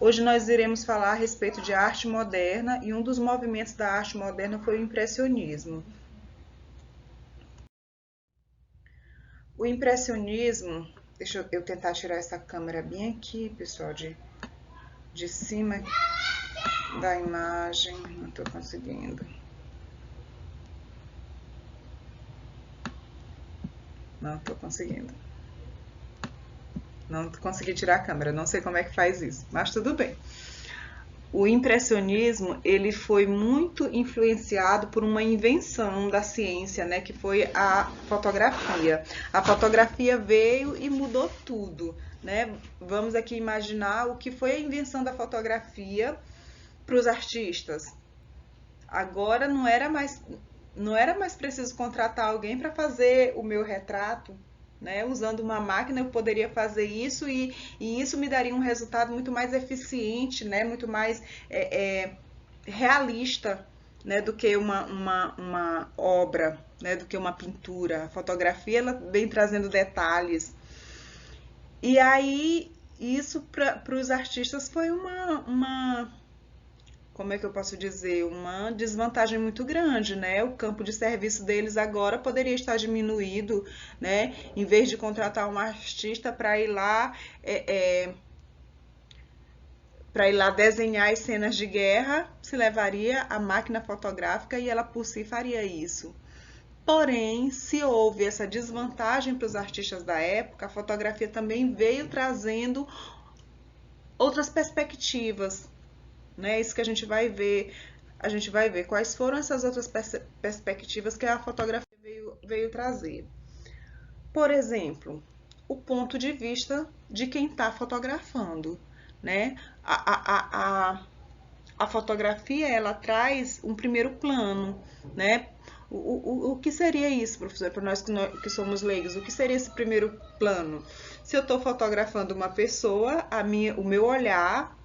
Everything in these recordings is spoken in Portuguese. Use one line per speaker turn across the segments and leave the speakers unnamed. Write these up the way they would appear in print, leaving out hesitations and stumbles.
Hoje nós iremos falar a respeito de arte moderna e um dos movimentos da arte moderna foi o impressionismo. O impressionismo, deixa eu tentar tirar essa câmera bem aqui, pessoal, de cima da imagem, não estou conseguindo. Não estou conseguindo. Não consegui tirar a câmera, não sei como é que faz isso, mas tudo bem. O impressionismo, ele foi muito influenciado por uma invenção da ciência, né, que foi a fotografia. A fotografia veio e mudou tudo, né? Vamos aqui imaginar o que foi a invenção da fotografia para os artistas. Agora não era mais preciso contratar alguém para fazer o meu retrato, né? Usando uma máquina eu poderia fazer isso e isso me daria um resultado muito mais eficiente, né? Muito mais realista, né? Do que uma obra, né? Do que uma pintura. A fotografia ela vem trazendo detalhes. E aí isso para os artistas foi como é que eu posso dizer, uma desvantagem muito grande, né? O campo de serviço deles agora poderia estar diminuído, né? Em vez de contratar um artista para ir lá desenhar as cenas de guerra, se levaria a máquina fotográfica e ela por si faria isso. Porém, se houve essa desvantagem para os artistas da época, a fotografia também veio trazendo outras perspectivas, né? Isso que a gente vai ver quais foram essas outras perspectivas que a fotografia veio trazer. Por exemplo, o ponto de vista de quem está fotografando, né? A fotografia ela traz um primeiro plano, né? O que seria isso, professor, para nós que somos leigos? O que seria esse primeiro plano? Se eu estou fotografando uma pessoa, o meu olhar,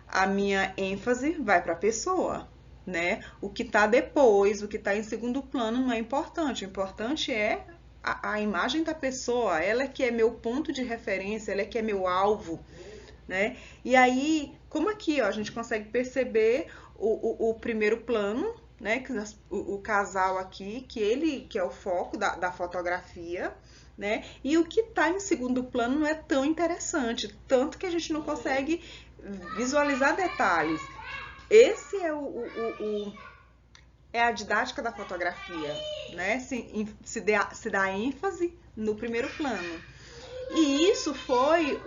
a minha ênfase vai para a pessoa, né? O que está depois, o que está em segundo plano não é importante. O importante é a imagem da pessoa, ela que é meu ponto de referência, ela que é meu alvo, né? E aí, como aqui, ó, a gente consegue perceber o primeiro plano, né? O casal aqui, que é o foco da fotografia, né? E o que está em segundo plano não é tão interessante, tanto que a gente não consegue visualizar detalhes. Esse é a didática da fotografia, né? Se dá ênfase no primeiro plano. E isso foi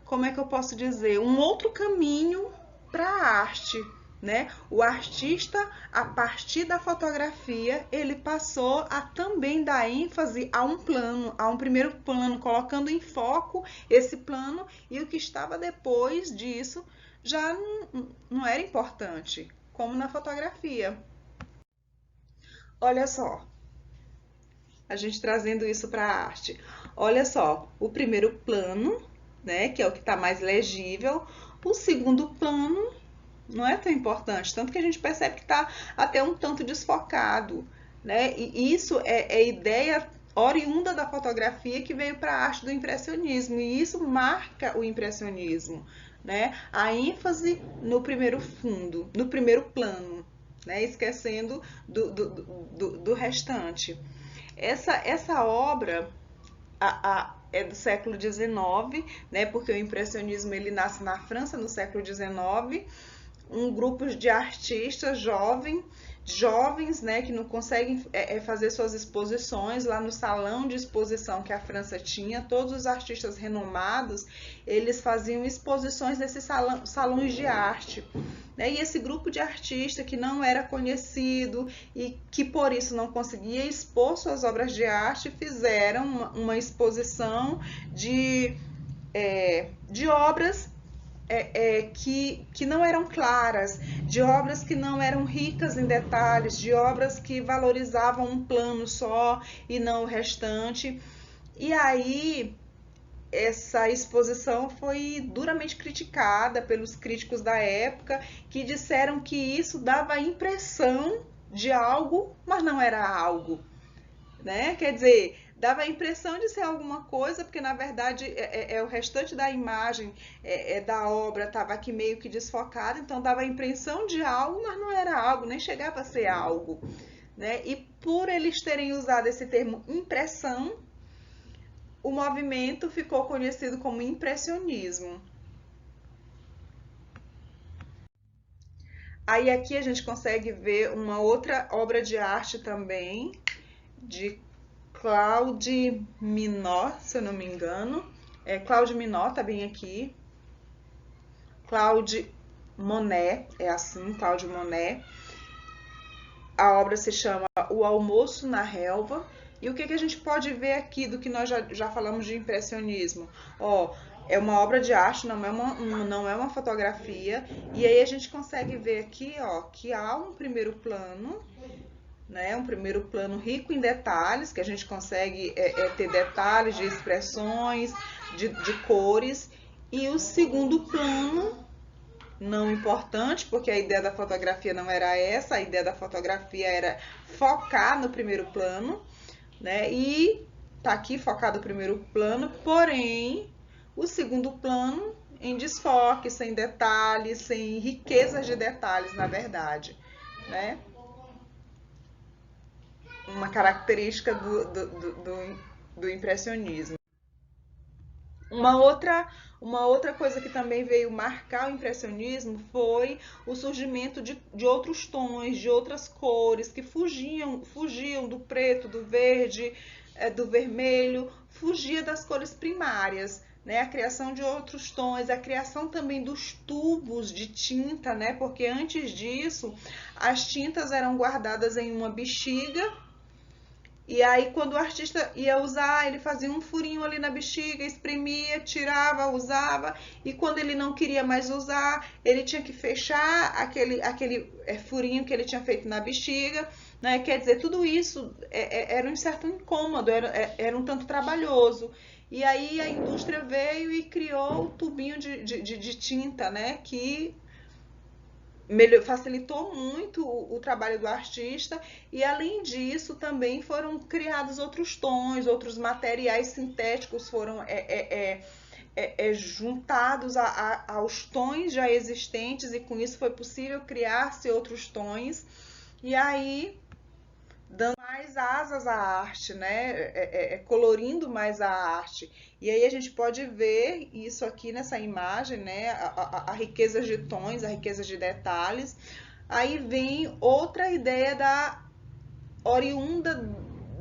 como é que eu posso dizer, um outro caminho para a arte, né? O artista, a partir da fotografia, ele passou a também dar ênfase a um plano, a um primeiro plano, colocando em foco esse plano, e o que estava depois disso já não era importante, como na fotografia. Olha só, a gente trazendo isso para a arte. Olha só, o primeiro plano, né, que é o que está mais legível, o segundo plano não é tão importante, tanto que a gente percebe que está até um tanto desfocado, né? E isso é ideia oriunda da fotografia que veio para a arte do impressionismo, e isso marca o impressionismo, né? A ênfase no primeiro fundo, no primeiro plano, né? Esquecendo do restante. Essa obra é do século XIX, né? Porque o impressionismo ele nasce na França no século XIX. Um grupo de artistas jovens, né, que não conseguem fazer suas exposições lá no salão de exposição que a França tinha. Todos os artistas renomados, eles faziam exposições nesses salões de arte, né? E esse grupo de artistas que não era conhecido e que por isso não conseguia expor suas obras de arte, fizeram uma exposição de obras que não eram claras, de obras que não eram ricas em detalhes, de obras que valorizavam um plano só e não o restante. E aí essa exposição foi duramente criticada pelos críticos da época, que disseram que isso dava a impressão de algo, mas não era algo, né? Quer dizer, dava a impressão de ser alguma coisa, porque na verdade o restante da imagem da obra estava aqui meio que desfocado, então dava a impressão de algo, mas não era algo, nem chegava a ser algo, né? E por eles terem usado esse termo impressão, o movimento ficou conhecido como impressionismo. Aí aqui a gente consegue ver uma outra obra de arte também, de Claude Minot, se eu não me engano. Claude Minot tá bem aqui. Claude Monet, é assim, Claude Monet. A obra se chama O Almoço na Relva. E o que a gente pode ver aqui do que nós já falamos de impressionismo? É uma obra de arte, não é uma fotografia. E aí a gente consegue ver aqui, que há um primeiro plano, né? Um primeiro plano rico em detalhes, que a gente consegue ter detalhes de expressões, de cores. E o segundo plano, não importante, porque a ideia da fotografia não era essa, a ideia da fotografia era focar no primeiro plano, né? E tá aqui focado o primeiro plano, porém o segundo plano em desfoque, sem detalhes, sem riquezas de detalhes, na verdade, né? Uma característica do impressionismo. Uma outra coisa que também veio marcar o impressionismo foi o surgimento de outros tons, de outras cores que fugiam do preto, do verde, do vermelho, fugia das cores primárias, né? A criação de outros tons, a criação também dos tubos de tinta, né? Porque antes disso as tintas eram guardadas em uma bexiga. E aí, quando o artista ia usar, ele fazia um furinho ali na bexiga, espremia, tirava, usava. E quando ele não queria mais usar, ele tinha que fechar aquele furinho que ele tinha feito na bexiga, né? Quer dizer, tudo isso era um certo incômodo, era um tanto trabalhoso. E aí a indústria veio e criou o tubinho de tinta, né? Que facilitou muito o trabalho do artista, e além disso também foram criados outros tons, outros materiais sintéticos foram juntados aos tons já existentes, e com isso foi possível criar-se outros tons, e aí dando mais asas à arte, né? Colorindo mais a arte. E aí a gente pode ver isso aqui nessa imagem, né? A riqueza de tons, a riqueza de detalhes. Aí vem outra ideia oriunda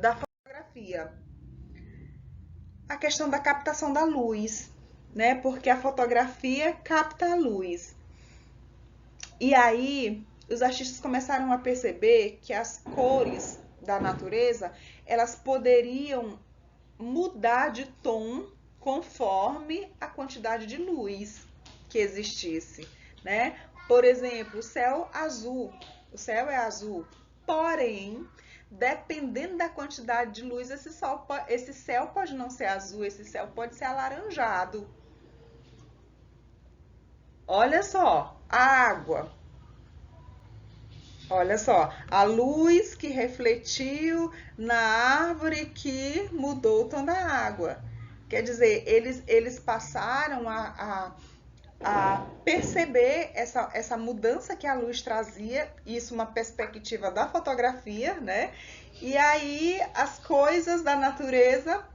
da fotografia. A questão da captação da luz, né? Porque a fotografia capta a luz. E aí os artistas começaram a perceber que as cores da natureza, elas poderiam mudar de tom conforme a quantidade de luz que existisse, né? Por exemplo, o céu azul, o céu é azul, porém, dependendo da quantidade de luz, esse céu pode não ser azul, esse céu pode ser alaranjado. Olha só, a água. Olha só, a luz que refletiu na árvore que mudou o tom da água. Quer dizer, eles passaram a perceber essa mudança que a luz trazia, isso uma perspectiva da fotografia, né? E aí as coisas da natureza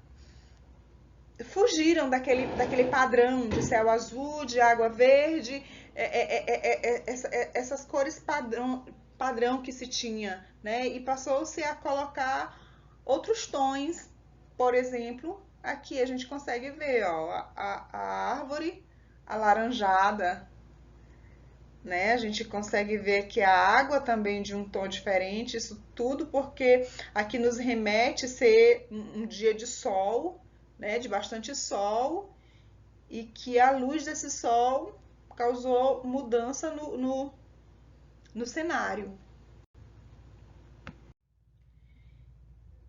fugiram daquele padrão de céu azul, de água verde, essas cores padrão que se tinha, né? E passou-se a colocar outros tons. Por exemplo, aqui a gente consegue ver, a árvore alaranjada, né? A gente consegue ver que a água também de um tom diferente, isso tudo porque aqui nos remete a ser um dia de sol, né? De bastante sol, e que a luz desse sol causou mudança no cenário.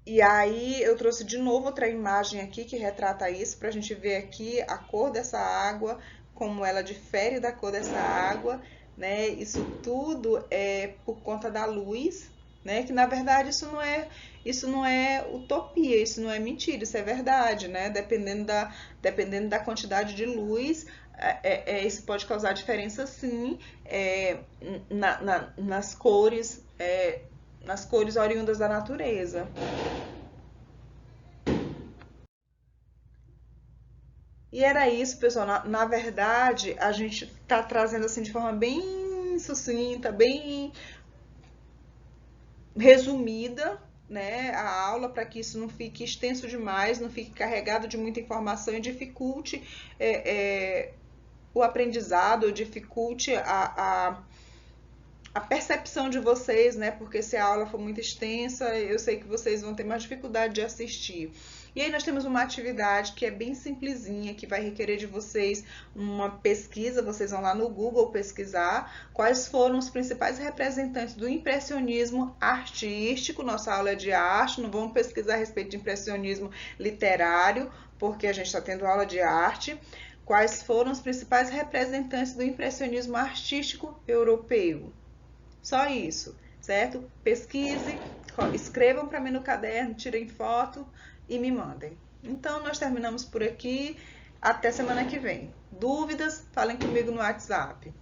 E aí eu trouxe de novo outra imagem aqui que retrata isso, para a gente ver aqui a cor dessa água, como ela difere da cor dessa água, né? Isso tudo é por conta da luz, né? Que na verdade isso não é utopia, isso não é mentira, isso é verdade, né? Dependendo da quantidade de luz, isso pode causar diferença sim nas cores oriundas da natureza. E era isso, pessoal. Na verdade, a gente está trazendo assim de forma bem sucinta, bem resumida, né, a aula para que isso não fique extenso demais, não fique carregado de muita informação e dificulte o aprendizado, dificulte a percepção de vocês, né? Porque se a aula for muito extensa, eu sei que vocês vão ter mais dificuldade de assistir. E aí nós temos uma atividade que é bem simplesinha, que vai requerer de vocês uma pesquisa, vocês vão lá no Google pesquisar quais foram os principais representantes do impressionismo artístico. Nossa aula é de arte, não vamos pesquisar a respeito de impressionismo literário, porque a gente está tendo aula de arte. Quais foram os principais representantes do impressionismo artístico europeu? Só isso, certo? Pesquise, escrevam para mim no caderno, tirem foto e me mandem. Então, nós terminamos por aqui. Até semana que vem. Dúvidas? Falem comigo no WhatsApp.